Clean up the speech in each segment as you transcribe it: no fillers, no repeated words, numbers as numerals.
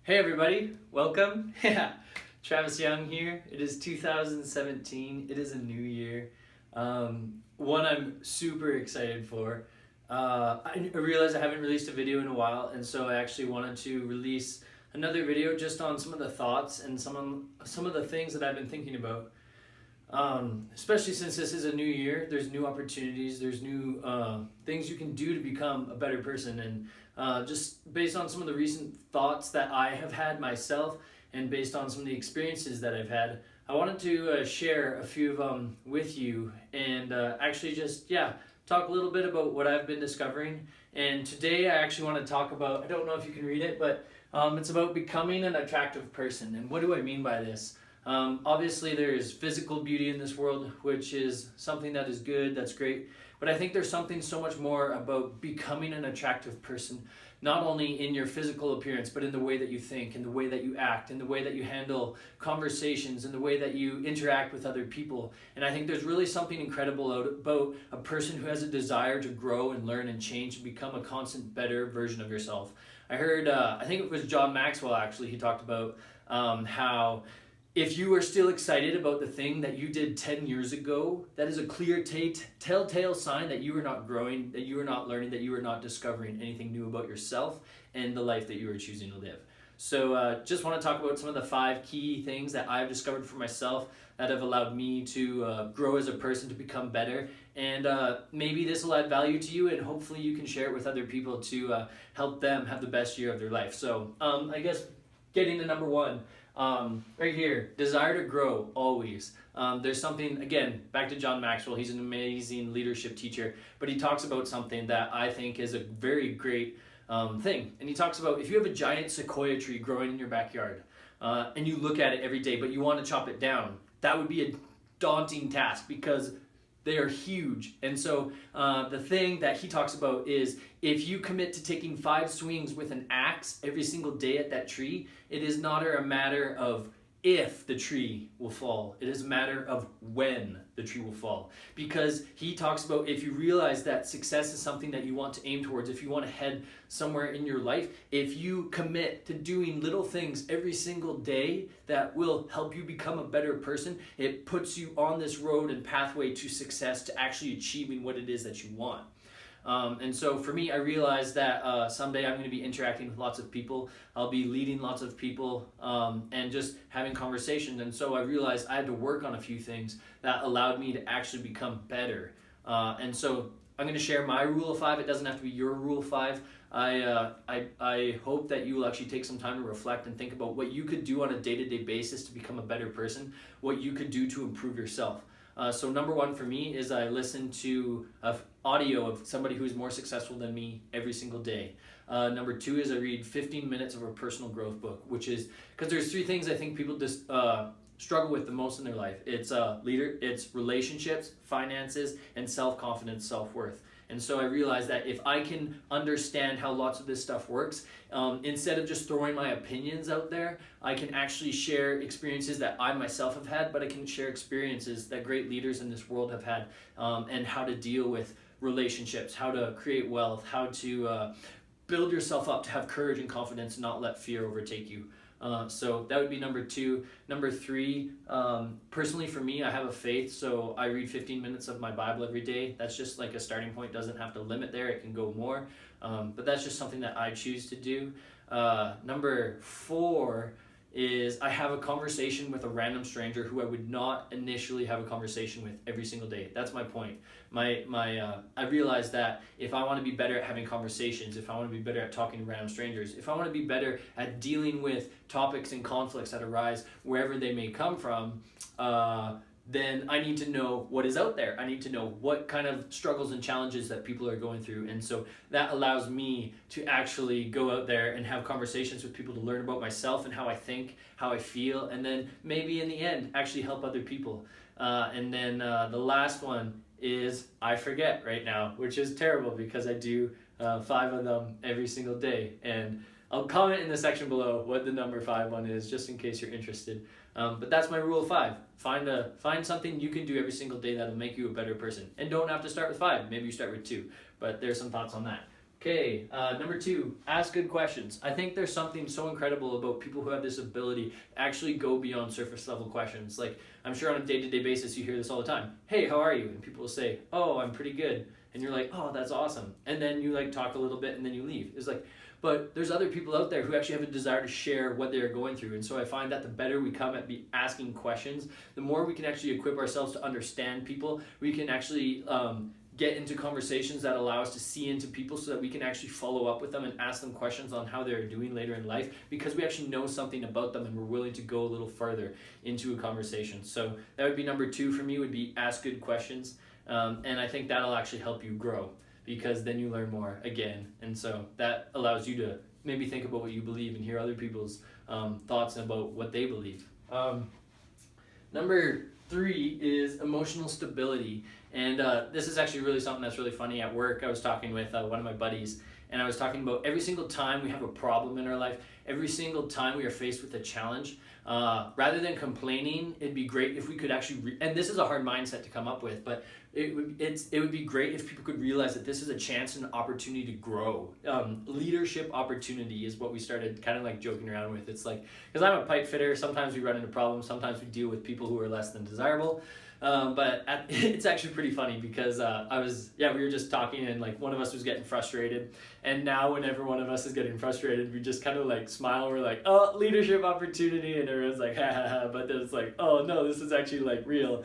Hey everybody, welcome. Travis Young here. It is 2017. It is a new year. One I'm super excited for. I realized I haven't released a video in a while, and so I actually wanted to release another video just on some of the thoughts and some of the things that I've been thinking about. Especially since this is a new year, there's new opportunities, there's new things you can do to become a better person, and just based on some of the recent thoughts that I have had myself and based on some of the experiences that I've had, I wanted to share a few of them with you and actually just talk a little bit about what I've been discovering. And today I actually want to talk about, I don't know if you can read it, but it's about becoming an attractive person. And what do I mean by this? Obviously there's physical beauty in this world, which is something that is good, that's great, but I think there's something so much more about becoming an attractive person, not only in your physical appearance, but in the way that you think, in the way that you act, in the way that you handle conversations, in the way that you interact with other people. And I think there's really something incredible about a person who has a desire to grow and learn and change and become a constant better version of yourself. I heard, I think it was John Maxwell actually, he talked about how if you are still excited about the thing that you did 10 years ago, that is a clear telltale sign that you are not growing, that you are not learning, that you are not discovering anything new about yourself and the life that you are choosing to live. So just want to talk about some of the 5 key things that I've discovered for myself that have allowed me to grow as a person, to become better. And maybe this will add value to you, and hopefully you can share it with other people to help them have the best year of their life. So I guess getting to number 1. Right here, desire to grow always. There's something, again, back to John Maxwell, he's an amazing leadership teacher, but he talks about something that I think is a very great thing. And he talks about if you have a giant sequoia tree growing in your backyard and you look at it every day, but you want to chop it down, that would be a daunting task because they are huge. And so the thing that he talks about is if you commit to taking 5 swings with an axe every single day at that tree, it is not a matter of if the tree will fall. It is a matter of when the tree will fall. Because he talks about if you realize that success is something that you want to aim towards, if you want to head somewhere in your life, if you commit to doing little things every single day that will help you become a better person, it puts you on this road and pathway to success, to actually achieving what it is that you want. And so for me, I realized that someday I'm going to be interacting with lots of people. I'll be leading lots of people and just having conversations. And so I realized I had to work on a few things that allowed me to actually become better. And so I'm going to share my rule of 5. It doesn't have to be your rule of 5. I hope that you will actually take some time to reflect and think about what you could do on a day-to-day basis to become a better person, what you could do to improve yourself. So number 1 for me is I listen to audio of somebody who's more successful than me every single day. Number 2 is I read 15 minutes of a personal growth book, which is, because there's 3 things I think people just struggle with the most in their life. It's it's relationships, finances, and self-confidence, self-worth. And so I realized that if I can understand how lots of this stuff works, instead of just throwing my opinions out there, I can actually share experiences that I myself have had, but I can share experiences that great leaders in this world have had, and how to deal with relationships, how to create wealth, how to build yourself up to have courage and confidence and not let fear overtake you. So that would be number 2. Number 3, personally for me, I have a faith, so I read 15 minutes of my Bible every day. That's just like a starting point. Doesn't have to limit there. It can go more. But that's just something that I choose to do. Number 4 is I have a conversation with a random stranger who I would not initially have a conversation with every single day. That's my point. I realized that if I want to be better at having conversations, if I want to be better at talking to random strangers, if I want to be better at dealing with topics and conflicts that arise wherever they may come from, then I need to know what is out there. I need to know what kind of struggles and challenges that people are going through. And so that allows me to actually go out there and have conversations with people to learn about myself and how I think, how I feel, and then maybe in the end actually help other people. And then the last one is I forget right now, which is terrible because I do 5 of them every single day. And I'll comment in the section below what the number 5 one is, just in case you're interested. But that's my rule of 5. Find something you can do every single day that'll make you a better person. And don't have to start with 5. Maybe you start with 2. But there's some thoughts on that. Okay, number 2, ask good questions. I think there's something so incredible about people who have this ability to actually go beyond surface level questions. Like, I'm sure on a day-to-day basis you hear this all the time. Hey, how are you? And people will say, oh, I'm pretty good. And you're like, oh, that's awesome. And then you like talk a little bit and then you leave. It's like, but there's other people out there who actually have a desire to share what they're going through. And so I find that the better we come at asking questions, the more we can actually equip ourselves to understand people. We can actually get into conversations that allow us to see into people so that we can actually follow up with them and ask them questions on how they're doing later in life, because we actually know something about them and we're willing to go a little further into a conversation. So that would be number 2 for me, would be ask good questions. And I think that'll actually help you grow, because then you learn more again. And so that allows you to maybe think about what you believe and hear other people's thoughts about what they believe. Number 3 is emotional stability. And this is actually really something that's really funny. At work, I was talking with one of my buddies, and I was talking about every single time we have a problem in our life, every single time we are faced with a challenge, rather than complaining, it'd be great if we could actually, and this is a hard mindset to come up with, but it would be great if people could realize that this is a chance and an opportunity to grow. Leadership opportunity is what we started kind of like joking around with. It's like, because I'm a pipe fitter, sometimes we run into problems, sometimes we deal with people who are less than desirable. It's actually pretty funny because we were just talking, and like one of us was getting frustrated, and now whenever one of us is getting frustrated, we just kind of like smile. We're like, oh, leadership opportunity, and everyone's like, ha ha ha. But then it's like, oh no, this is actually like real.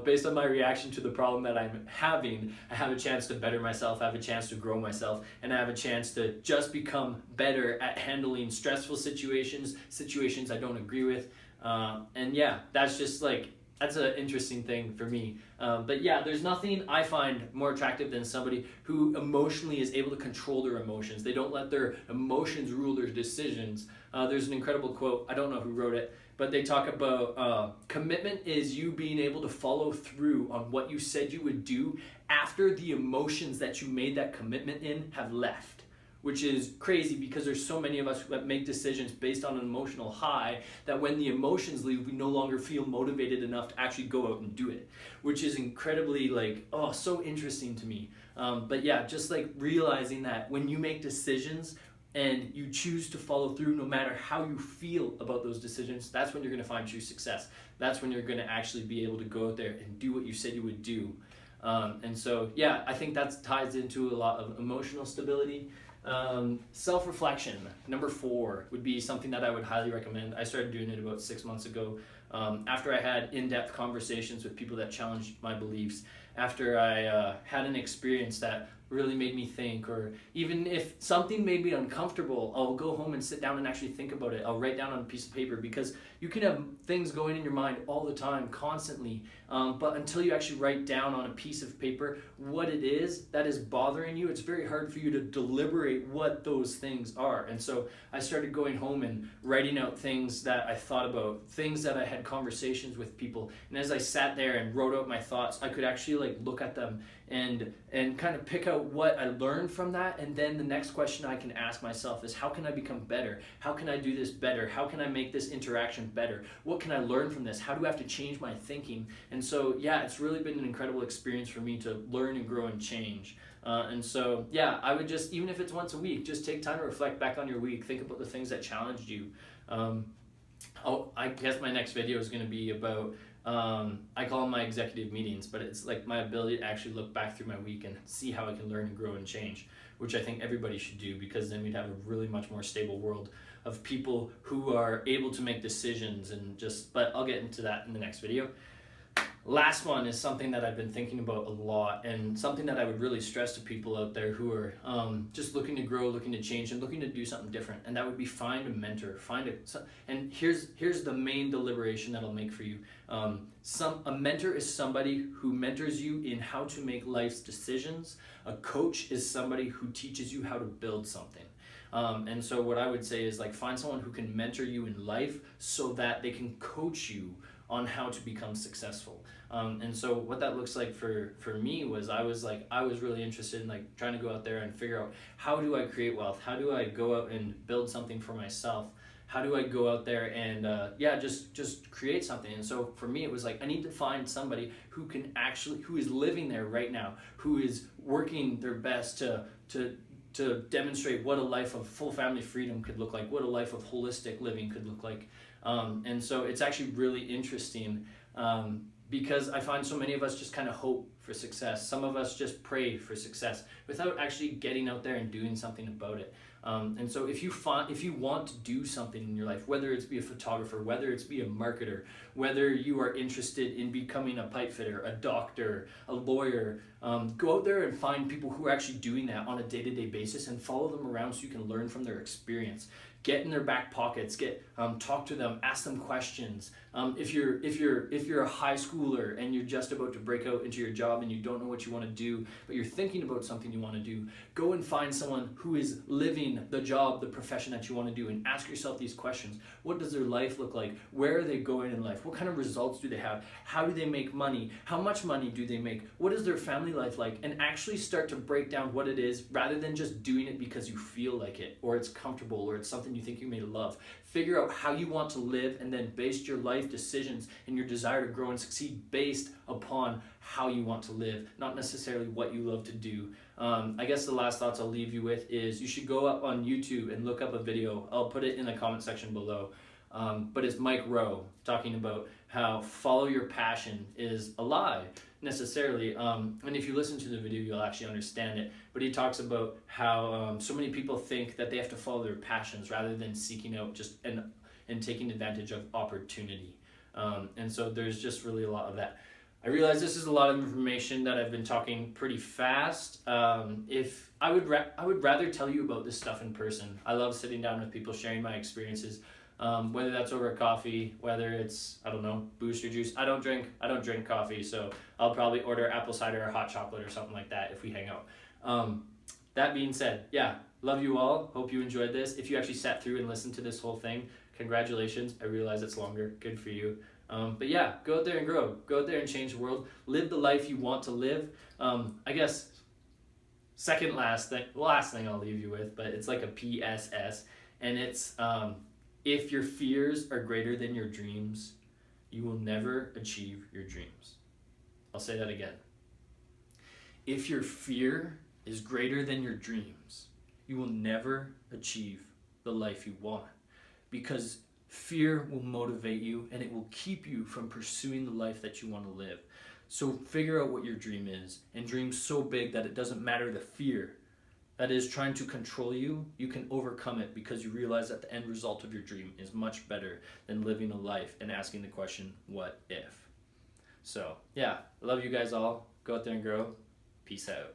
Based on my reaction to the problem that I'm having, I have a chance to better myself, I have a chance to grow myself, and I have a chance to just become better at handling stressful situations I don't agree with. And yeah, that's just like, that's an interesting thing for me. But yeah, there's nothing I find more attractive than somebody who emotionally is able to control their emotions. They don't let their emotions rule their decisions. There's an incredible quote, I don't know who wrote it, but they talk about commitment is you being able to follow through on what you said you would do after the emotions that you made that commitment in have left. Which is crazy, because there's so many of us who make decisions based on an emotional high that when the emotions leave, we no longer feel motivated enough to actually go out and do it, which is incredibly like, oh, so interesting to me. But yeah, just like realizing that when you make decisions and you choose to follow through no matter how you feel about those decisions, that's when you're going to find true success. That's when you're going to actually be able to go out there and do what you said you would do. And so yeah, I think that ties into a lot of emotional stability. Self-reflection, number 4, would be something that I would highly recommend. I started doing it about 6 months ago, after I had in-depth conversations with people that challenged my beliefs, after I had an experience that really made me think, or even if something made me uncomfortable, I'll go home and sit down and actually think about it. I'll write down on a piece of paper, because you can have things going in your mind all the time, constantly, but until you actually write down on a piece of paper what it is that is bothering you, it's very hard for you to deliberate what those things are. And so I started going home and writing out things that I thought about, things that I had conversations with people, and as I sat there and wrote out my thoughts, I could actually like look at them and kind of pick out what I learned from that. And then the next question I can ask myself is, how can I become better? How can I do this better? How can I make this interaction better? What can I learn from this? How do I have to change my thinking? And so yeah, it's really been an incredible experience for me to learn and grow and change. And so yeah, I would just, even if it's once a week, just take time to reflect back on your week, think about the things that challenged you. I guess my next video is going to be about, I call them my executive meetings, but it's like my ability to actually look back through my week and see how I can learn and grow and change, which I think everybody should do, because then we'd have a really much more stable world of people who are able to make decisions and just, but I'll get into that in the next video. Last one is something that I've been thinking about a lot, and something that I would really stress to people out there who are just looking to grow, looking to change, and looking to do something different. And that would be find a mentor. And here's the main deliberation that'll make for you. A mentor is somebody who mentors you in how to make life's decisions. A coach is somebody who teaches you how to build something. And so what I would say is, like, find someone who can mentor you in life so that they can coach you on how to become successful. And so what that looks like for me was, I was really interested in like trying to go out there and figure out, how do I create wealth? How do I go out and build something for myself? How do I go out there and just create something? And so for me, it was like, I need to find somebody who can actually, who is living there right now, who is working their best to to demonstrate what a life of full family freedom could look like, what a life of holistic living could look like. And so it's actually really interesting because I find so many of us just kind of hope for success. Some of us just pray for success without actually getting out there and doing something about it. And so if you want to do something in your life, whether it's be a photographer, whether it's be a marketer, whether you are interested in becoming a pipe fitter, a doctor, a lawyer, go out there and find people who are actually doing that on a day-to-day basis and follow them around so you can learn from their experience. Get in their back pockets, talk to them, ask them questions. If you're a high schooler and you're just about to break out into your job and you don't know what you want to do, but you're thinking about something you want to do, go and find someone who is living the job, the profession that you want to do, and ask yourself these questions. What does their life look like? Where are they going in life? What kind of results do they have? How do they make money? How much money do they make? What is their family life like? And actually start to break down what it is rather than just doing it because you feel like it or it's comfortable or it's something you think you may love. Figure out how you want to live and then base your life decisions and your desire to grow and succeed based upon how you want to live, not necessarily what you love to do. I guess the last thoughts I'll leave you with is you should go up on YouTube and look up a video. I'll put it in the comment section below. But it's Mike Rowe talking about how follow your passion is a lie necessarily. And if you listen to the video, you'll actually understand it. But he talks about how so many people think that they have to follow their passions rather than seeking out just and taking advantage of opportunity. And so there's just really a lot of that. I realize this is a lot of information that I've been talking pretty fast. If I would rather tell you about this stuff in person. I love sitting down with people, sharing my experiences. Whether that's over coffee, whether it's, I don't know, booster juice. I don't drink coffee, so I'll probably order apple cider or hot chocolate or something like that if we hang out. That being said, yeah, love you all. Hope you enjoyed this. If you actually sat through and listened to this whole thing, congratulations. I realize it's longer. Good for you. But yeah, go out there and grow. Go out there and change the world. Live the life you want to live. I guess last thing I'll leave you with, but it's like a PSS, and it's if your fears are greater than your dreams, you will never achieve your dreams. I'll say that again. If your fear is greater than your dreams, you will never achieve the life you want, because fear will motivate you and it will keep you from pursuing the life that you want to live. So figure out what your dream is and dream so big that it doesn't matter the fear that is trying to control you. You can overcome it because you realize that the end result of your dream is much better than living a life and asking the question, what if? So yeah, I love you guys all. Go out there and grow. Peace out.